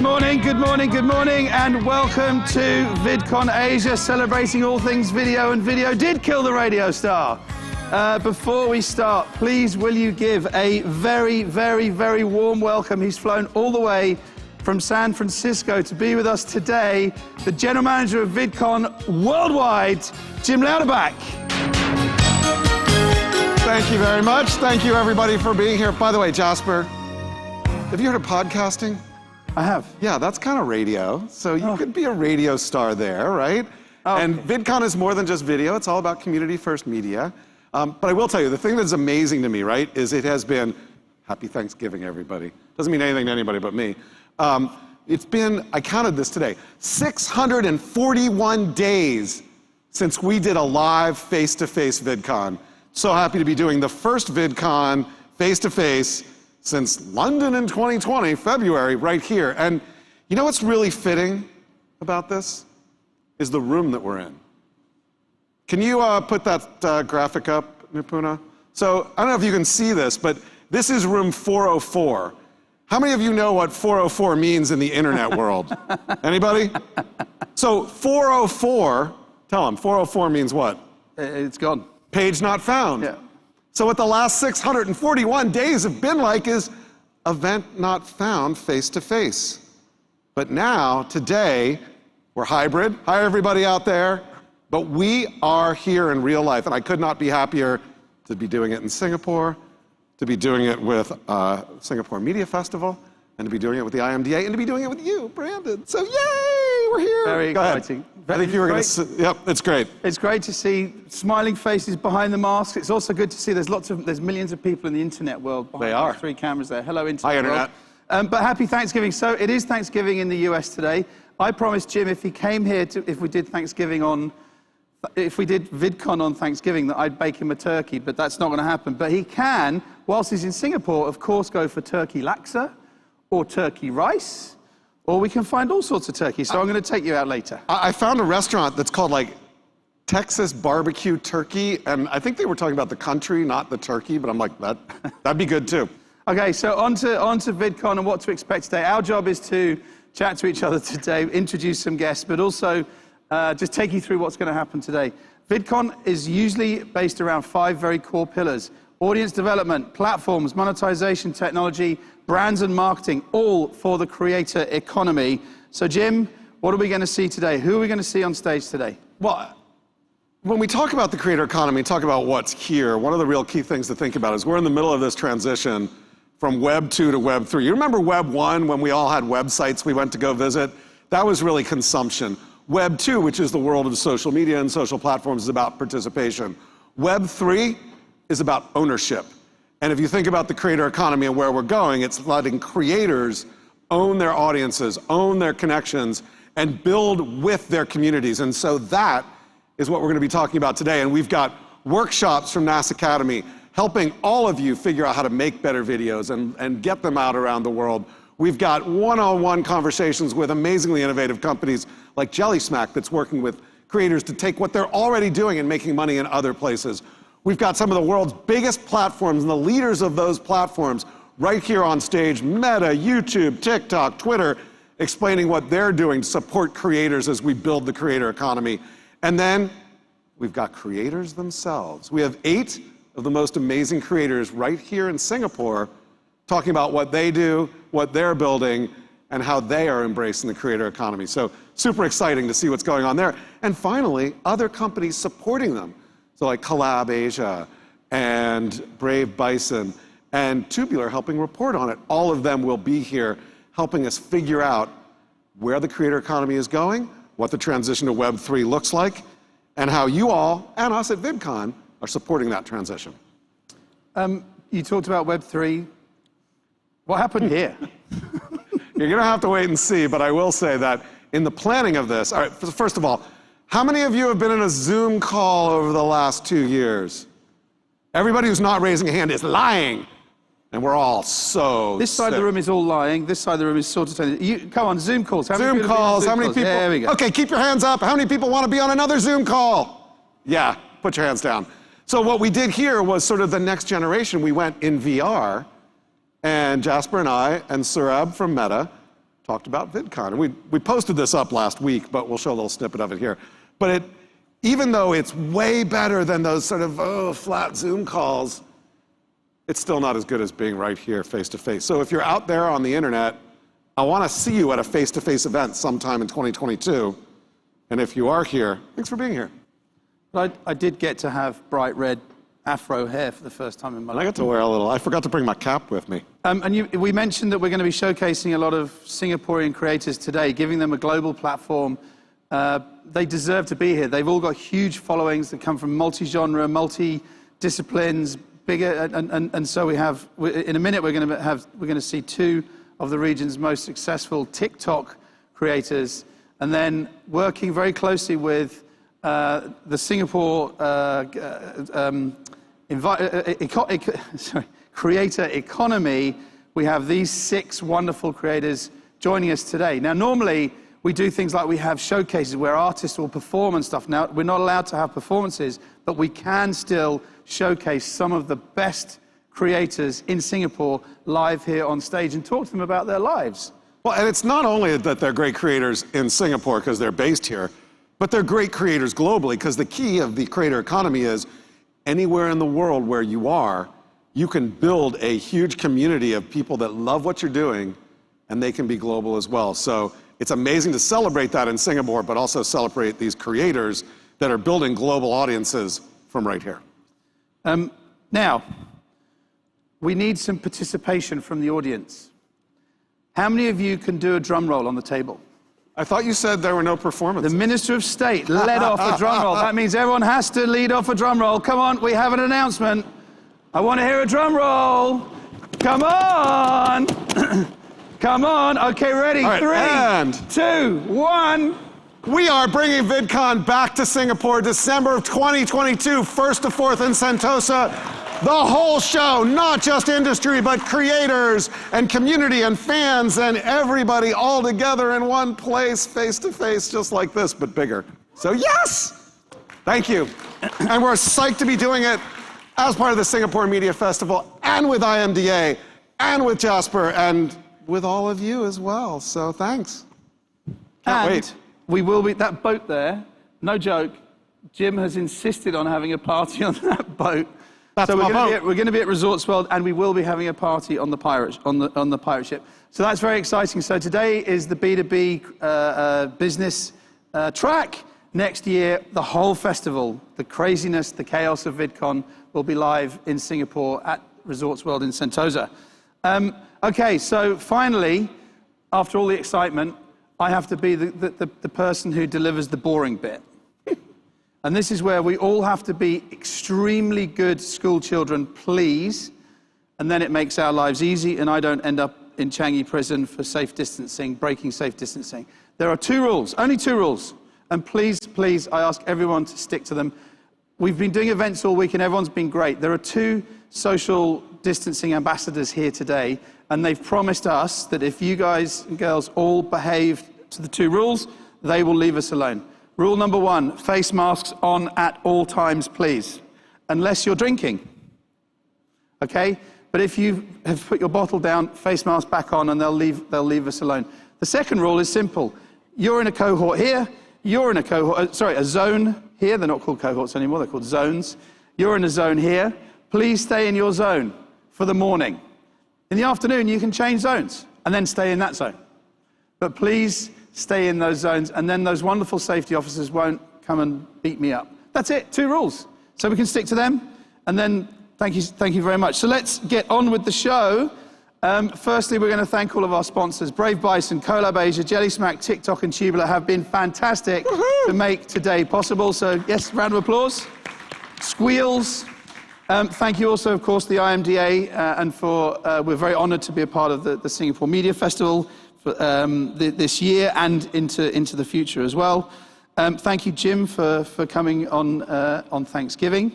morning, good morning, good morning, and welcome to Vidcon Asia, celebrating all things video, and video did kill the radio star. Before we start, please will you give a very, very, very warm welcome. He's flown all the way from San Francisco to be with us today, the General Manager of Vidcon Worldwide, Jim Louderback. Thank you very much. Thank you, everybody, for being here. By the way, Jasper, have you heard of podcasting? I have. Yeah, that's kind of radio. So you could be a radio star there, right? Oh. And VidCon is more than just video. It's all about community-first media. But I will tell you, the thing that's amazing to me, right, is it has been, happy Thanksgiving, everybody. Doesn't mean anything to anybody but me. It's been, I counted this today, 641 days since we did a live face-to-face VidCon. So happy to be doing the first VidCon face-to-face since London in 2020, February, right here. And you know what's really fitting about this? Is the room that we're in. Can you put that graphic up, Nipuna? So, I don't know if you can see this, but this is room 404. How many of you know what 404 means in the internet world? Anybody? So 404, tell them, 404 means what? It's gone. Page not found. Yeah. So what the last 641 days have been like is event not found face-to-face. But now, today, we're hybrid. Hi, everybody out there. But we are here in real life, and I could not be happier to be doing it in Singapore, to be doing it with Singapore Media Festival, and to be doing it with the IMDA, and to be doing it with you, Brandon. So yay, we're here. Very exciting. I think you were going to, yep, it's great. It's great to see smiling faces behind the masks. It's also good to see there's millions of people in the internet world behind those three cameras there. Hello, internet Hi, internet. world. But happy Thanksgiving. So it is Thanksgiving in the US today. I promised Jim if he came here, if we did VidCon on Thanksgiving, that I'd bake him a turkey, but that's not going to happen. But he can, whilst he's in Singapore, of course, go for turkey laksa or turkey rice, or we can find all sorts of turkey. So I'm going to take you out later. I found a restaurant that's called like Texas Barbecue Turkey, and I think they were talking about the country, not the turkey, but I'm like, that'd be good too. Okay, so on to VidCon and what to expect today. Our job is to chat to each other today, introduce some guests, but also just take you through what's going to happen today. VidCon is usually based around 5 very core pillars: audience development, platforms, monetization, technology, brands and marketing, all for the creator economy. So Jim, what are we going to see today? Who are we going to see on stage today? Well, when we talk about the creator economy, talk about what's here, one of the real key things to think about is we're in the middle of this transition from Web 2 to Web 3. You remember Web 1 when we all had websites we went to go visit? That was really consumption. Web 2, which is the world of social media and social platforms, is about participation. Web 3 is about ownership. And if you think about the creator economy and where we're going, it's letting creators own their audiences, own their connections, and build with their communities. And so that is what we're going to be talking about today. And we've got workshops from NAS Academy helping all of you figure out how to make better videos and get them out around the world. We've got one-on-one conversations with amazingly innovative companies like Jelly Smack that's working with creators to take what they're already doing and making money in other places. We've got some of the world's biggest platforms and the leaders of those platforms right here on stage: Meta, YouTube, TikTok, Twitter, explaining what they're doing to support creators as we build the creator economy. And then we've got creators themselves. We have 8 of the most amazing creators right here in Singapore talking about what they do, what they're building, and how they are embracing the creator economy. So super exciting to see what's going on there. And finally, other companies supporting them. So like Collab Asia and Brave Bison and Tubular helping report on it. All of them will be here helping us figure out where the creator economy is going, what the transition to Web 3 looks like, and how you all and us at VidCon are supporting that transition. You talked about Web 3. What happened here? You're going to have to wait and see, but I will say that in the planning of this, all right, first of all, how many of you have been in a Zoom call over the last 2 years? Everybody who's not raising a hand is lying. And we're all so This side of the room is all lying. This side of the room is sort of... Come on, Zoom calls. How many people? There we go. Okay, keep your hands up. How many people want to be on another Zoom call? Yeah, put your hands down. So what we did here was sort of the next generation. We went in VR, and Jasper and I and Saurabh from Meta talked about Vidcon. And we posted this up last week, but we'll show a little snippet of it here. But even though it's way better than those sort of flat Zoom calls, it's still not as good as being right here face-to-face. So if you're out there on the internet, I want to see you at a face-to-face event sometime in 2022. And if you are here, thanks for being here. I did get to have bright red afro hair for the first time in my life. I got to wear a little, I forgot to bring my cap with me. We mentioned that we're going to be showcasing a lot of Singaporean creators today, giving them a global platform. They deserve to be here. They've all got huge followings that come from multi-genre, multi-disciplines, bigger, and so in a minute we're going to see two of the region's most successful TikTok creators, and then working very closely with the Singapore creator economy. We have these 6 wonderful creators joining us today. Now, normally we do things like we have showcases where artists will perform and stuff. Now, we're not allowed to have performances, but we can still showcase some of the best creators in Singapore live here on stage and talk to them about their lives. Well, and it's not only that they're great creators in Singapore because they're based here, but they're great creators globally, because the key of the creator economy is anywhere in the world where you are, you can build a huge community of people that love what you're doing, and they can be global as well. So it's amazing to celebrate that in Singapore, but also celebrate these creators that are building global audiences from right here. Now, we need some participation from the audience. How many of you can do a drum roll on the table? I thought you said there were no performances. The Minister of State led off a drum roll. That means everyone has to lead off a drum roll. Come on, we have an announcement. I want to hear a drum roll. Come on. Come on. Okay, ready? All right, 3, 2, 1. We are bringing Vidcon back to Singapore, December of 2022, 1st to 4th in Sentosa. The whole show, not just industry, but creators and community and fans and everybody all together in one place, face to face, just like this, but bigger. So yes, thank you. And we're psyched to be doing it as part of the Singapore Media Festival, and with IMDA, and with Jasper, and with all of you as well. So thanks. Can't wait. We will be, that boat there, no joke, Jim has insisted on having a party on that boat. That's so we're going to be at Resorts World, and we will be having a party on the pirate ship. So that's very exciting. So today is the B2B business track. Next year, the whole festival, the craziness, the chaos of Vidcon will be live in Singapore at Resorts World in Sentosa. Okay, so finally, after all the excitement, I have to be the person who delivers the boring bit. And this is where we all have to be extremely good school children, please. And then it makes our lives easy, and I don't end up in Changi prison for safe distancing, breaking safe distancing. There are 2 rules, only 2 rules. And please, please, I ask everyone to stick to them. We've been doing events all week, and everyone's been great. There are 2 social distancing ambassadors here today, and they've promised us that if you guys and girls all behave to the 2 rules, they will leave us alone. Rule number 1, face masks on at all times, please, unless you're drinking, okay? But if you have put your bottle down, face mask back on, and they'll leave us alone. The second rule is simple. You're in a cohort here, you're in a cohort, a zone here. They're not called cohorts anymore, they're called zones. You're in a zone here. Please stay in your zone for the morning. In the afternoon, you can change zones and then stay in that zone. But please stay in those zones, and then those wonderful safety officers won't come and beat me up. That's it, 2 rules. So we can stick to them, and then thank you very much. So let's get on with the show. Firstly, we're going to thank all of our sponsors. Brave Bison, Collab Asia, Jelly Smack, TikTok, and Tubular have been fantastic to make today possible. So yes, round of applause. Squeals. Thank you also, of course, the IMDA, and we're very honored to be a part of the Singapore Media Festival this year and into the future as well. Thank you, Jim, for coming on Thanksgiving.